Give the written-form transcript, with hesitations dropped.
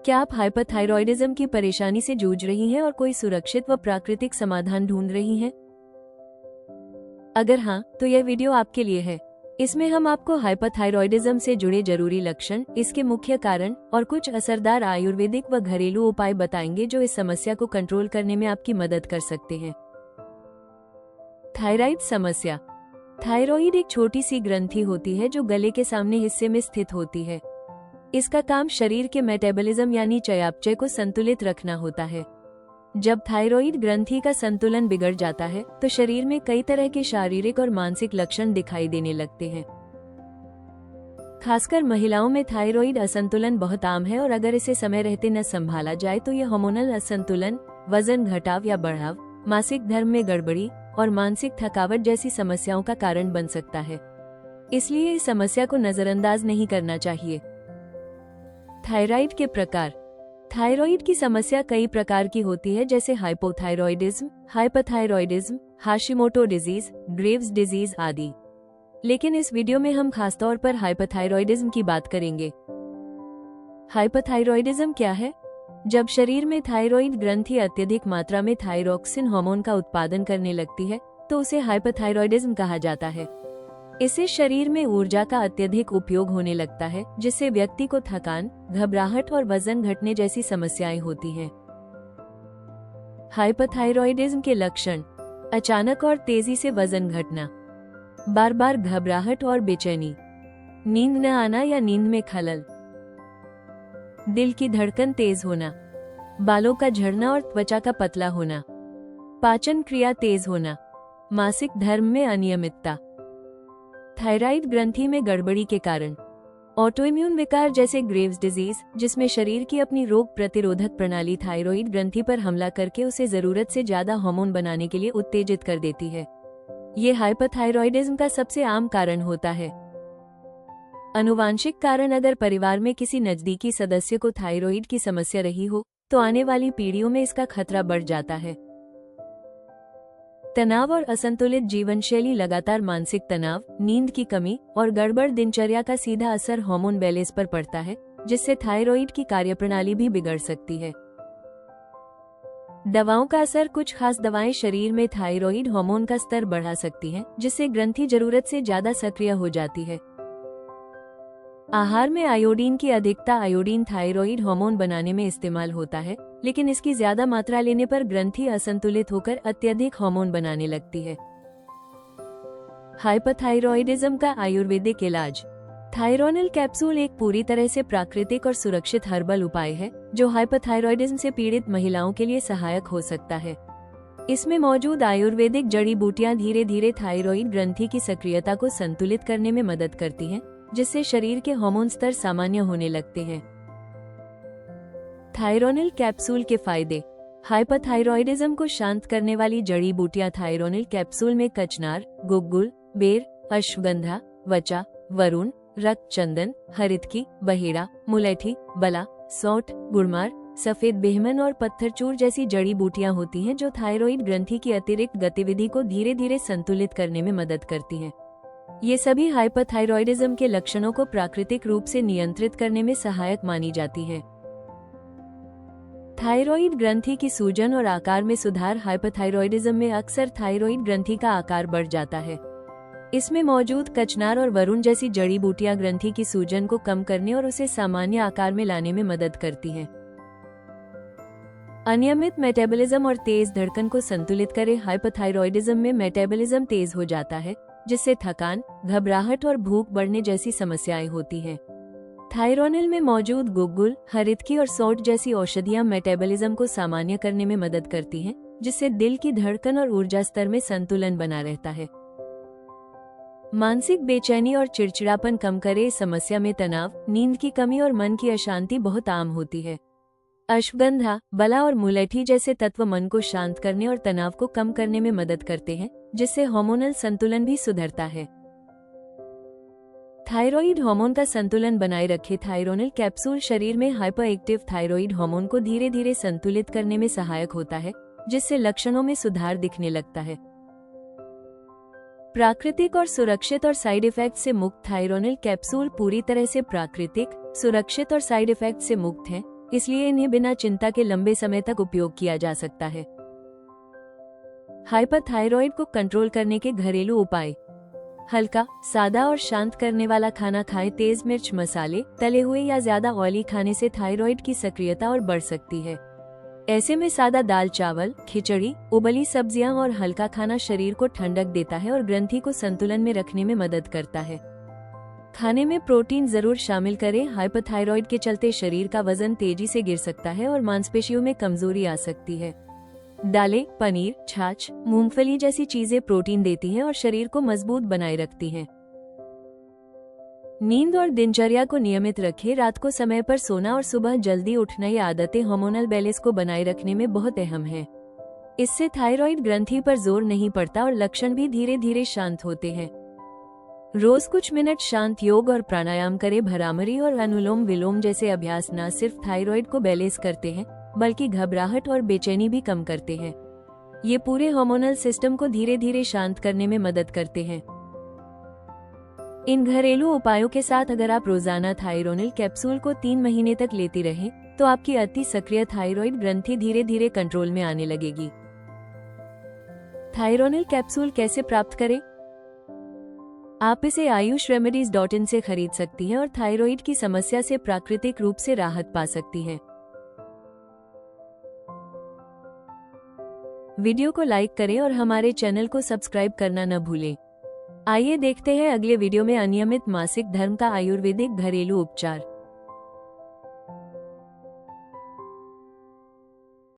क्या आप हाइपरथायरॉयडिज्म की परेशानी से जूझ रही हैं और कोई सुरक्षित व प्राकृतिक समाधान ढूंढ रही हैं? अगर हाँ, तो यह वीडियो आपके लिए है। इसमें हम आपको हाइपरथायरॉयडिज्म से जुड़े जरूरी लक्षण, इसके मुख्य कारण और कुछ असरदार आयुर्वेदिक व घरेलू उपाय बताएंगे जो इस समस्या को कंट्रोल करने में आपकी मदद कर सकते हैं। थायराइड समस्या। थायराइड एक छोटी सी ग्रंथि होती है जो गले के सामने हिस्से में स्थित होती है। इसका काम शरीर के मेटाबॉलिज्म यानी चयापचय को संतुलित रखना होता है। जब थायराइड ग्रंथि का संतुलन बिगड़ जाता है तो शरीर में कई तरह के शारीरिक और मानसिक लक्षण दिखाई देने लगते हैं। खासकर महिलाओं में थायराइड असंतुलन बहुत आम है और अगर इसे समय रहते न संभाला जाए तो यह हार्मोनल असंतुलन, वजन घटाव या बढ़ाव, मासिक धर्म में गड़बड़ी और मानसिक थकावट जैसी समस्याओं का कारण बन सकता है। इसलिए इस समस्या को नजरअंदाज नहीं करना चाहिए। थायराइड के प्रकार। थायराइड की समस्या कई प्रकार की होती है, जैसे hypothyroidism, hyperthyroidism, Hashimoto disease, Graves disease आदि। लेकिन इस वीडियो में हम खासतौर पर हाइपरथायरॉयडिज्म की बात करेंगे। हाइपरथायरॉयडिज्म क्या है? जब शरीर में थायराइड ग्रंथि अत्यधिक मात्रा में थायरोक्सिन हार्मोन का उत्पादन करने लगती है तो उसे हाइपरथायरॉयडिज्म कहा जाता है। इससे शरीर में ऊर्जा का अत्यधिक उपयोग होने लगता है, जिससे व्यक्ति को थकान, घबराहट और वजन घटने जैसी समस्याएं होती हैं। हाइपरथायरॉयडिज्म के लक्षण। अचानक और तेजी से वजन घटना, बार बार घबराहट और बेचैनी, नींद न आना या नींद में खलल, दिल की धड़कन तेज होना, बालों का झड़ना और त्वचा का पतला होना, पाचन क्रिया तेज होना, मासिक धर्म में अनियमितता। थायराइड ग्रंथि में गड़बड़ी के कारण। ऑटोइम्यून विकार जैसे ग्रेव्स डिजीज, जिसमें शरीर की अपनी रोग प्रतिरोधक प्रणाली थायराइड ग्रंथि पर हमला करके उसे जरूरत से ज्यादा हार्मोन बनाने के लिए उत्तेजित कर देती है। ये हाइपरथायरॉयडिज्म का सबसे आम कारण होता है। आनुवांशिक कारण। अगर परिवार में किसी नजदीकी सदस्य को थायराइड की समस्या रही हो तो आने वाली पीढ़ियों में इसका खतरा बढ़ जाता है। तनाव और असंतुलित जीवनशैली। लगातार मानसिक तनाव, नींद की कमी और गड़बड़ दिनचर्या का सीधा असर हार्मोन बैलेंस पर पड़ता है, जिससे थायराइड की कार्यप्रणाली भी बिगड़ सकती है। दवाओं का असर। कुछ खास दवाएं शरीर में थायराइड हार्मोन का स्तर बढ़ा सकती हैं, जिससे ग्रंथि जरूरत से ज्यादा सक्रिय हो जाती है। आहार में आयोडीन की अधिकता। आयोडीन थायराइड हार्मोन बनाने में इस्तेमाल होता है, लेकिन इसकी ज्यादा मात्रा लेने पर ग्रंथि असंतुलित होकर अत्यधिक हार्मोन बनाने लगती है। हाइपरथायरॉयडिज्म का आयुर्वेदिक इलाज। थायरोनिल कैप्सूल एक पूरी तरह से प्राकृतिक और सुरक्षित हर्बल उपाय है जो हाइपरथायरॉयडिज्म से पीड़ित महिलाओं के लिए सहायक हो सकता है। इसमें मौजूद आयुर्वेदिक जड़ी बूटियां धीरे धीरे थायराइड ग्रंथि की सक्रियता को संतुलित करने में मदद करती हैं, जिससे शरीर के हार्मोन स्तर सामान्य होने लगते हैं। थायरोनिल कैप्सूल के फायदे। हाइपरथायरॉयडिज्म को शांत करने वाली जड़ी बूटियां। थायरोनिल कैप्सूल में कचनार, गुग्गुल, बेर, अश्वगंधा, वचा, वरुण, रक्त चंदन, हरितकी, बहेड़ा, मुलैठी, बला, सौंठ, गुड़मार, सफेद बेहमन और पत्थरचूर जैसी जड़ी बूटियां होती हैं जो थायराइड ग्रंथि की अतिरिक्त गतिविधि को धीरे धीरे संतुलित करने में मदद करती हैं। ये सभी हाइपरथायरॉयडिज्म के लक्षणों को प्राकृतिक रूप से नियंत्रित करने में सहायक मानी जाती है। थायराइड ग्रंथि की सूजन और आकार में सुधार। हाइपरथायरॉयडिज्म में अक्सर थायराइड ग्रंथि का आकार बढ़ जाता है। इसमें मौजूद कचनार और वरुण जैसी जड़ी बूटियां ग्रंथि की सूजन को कम करने और उसे सामान्य आकार में लाने में मदद करती हैं। अनियमित मेटाबॉलिज्म और तेज धड़कन को संतुलित करें। हाइपरथायरॉयडिज्म में मेटाबॉलिज्म तेज हो जाता है, जिससे थकान, घबराहट और भूख बढ़ने जैसी समस्याएं होती हैं। थायरोनिल में मौजूद गुग्गुल, हरितकी और सौंठ जैसी औषधियां मेटाबॉलिज्म को सामान्य करने में मदद करती हैं, जिससे दिल की धड़कन और ऊर्जा स्तर में संतुलन बना रहता है। मानसिक बेचैनी और चिड़चिड़ापन कम करे। इस समस्या में तनाव, नींद की कमी और मन की अशांति बहुत आम होती है। अश्वगंधा, बला और मुलैठी जैसे तत्व मन को शांत करने और तनाव को कम करने में मदद करते हैं, जिससे हार्मोनल संतुलन भी सुधरता है। थायराइड हार्मोन का संतुलन बनाए रखे। थायरोनिल कैप्सूल शरीर में हाइपर एक्टिव थायराइड हार्मोन को धीरे धीरे संतुलित करने में सहायक होता है, जिससे लक्षणों में सुधार दिखने लगता है। प्राकृतिक और सुरक्षित और साइड इफेक्ट से मुक्त। थायरोनिल कैप्सूल पूरी तरह से प्राकृतिक, सुरक्षित और साइड इफेक्ट से मुक्त है। इसलिए इन्हें बिना चिंता के लंबे समय तक उपयोग किया जा सकता है। हाइपरथायरॉइड को कंट्रोल करने के घरेलू उपाय। हल्का, सादा और शांत करने वाला खाना खाएं। तेज मिर्च, मसाले, तले हुए या ज्यादा ऑयली खाने से थायराइड की सक्रियता और बढ़ सकती है। ऐसे में सादा दाल, चावल, खिचड़ी, उबली सब्जियां और हल्का खाना शरीर को ठंडक देता है और ग्रंथि को संतुलन में रखने में मदद करता है। खाने में प्रोटीन जरूर शामिल करें। हाइपरथायरॉइड के चलते शरीर का वजन तेजी से गिर सकता है और मांसपेशियों में कमजोरी आ सकती है। दालें, पनीर, छाछ, मूंगफली जैसी चीजें प्रोटीन देती हैं और शरीर को मजबूत बनाए रखती हैं। नींद और दिनचर्या को नियमित रखें। रात को समय पर सोना और सुबह जल्दी उठना ये आदतें हार्मोनल बैलेंस को बनाए रखने में बहुत अहम है। इससे थायराइड ग्रंथि पर जोर नहीं पड़ता और लक्षण भी धीरे धीरे शांत होते हैं। रोज कुछ मिनट शांत योग और प्राणायाम करें। भ्रामरी और अनुलोम विलोम जैसे अभ्यास न सिर्फ थायराइड को बैलेंस करते हैं बल्कि घबराहट और बेचैनी भी कम करते हैं। ये पूरे हार्मोनल सिस्टम को धीरे धीरे शांत करने में मदद करते हैं। इन घरेलू उपायों के साथ अगर आप रोजाना थायरोनिल कैप्सूल को 3 महीने तक लेती रहें तो आपकी अति सक्रिय थायराइड ग्रंथि धीरे धीरे कंट्रोल में आने लगेगी। थायरोनिल कैप्सूल कैसे प्राप्त करें? आप इसे ayushremedies.in से खरीद सकती हैं और थायराइड की समस्या से प्राकृतिक रूप से राहत पा सकती हैं। वीडियो को लाइक करें और हमारे चैनल को सब्सक्राइब करना न भूलें। आइए देखते हैं अगले वीडियो में अनियमित मासिक धर्म का आयुर्वेदिक घरेलू उपचार।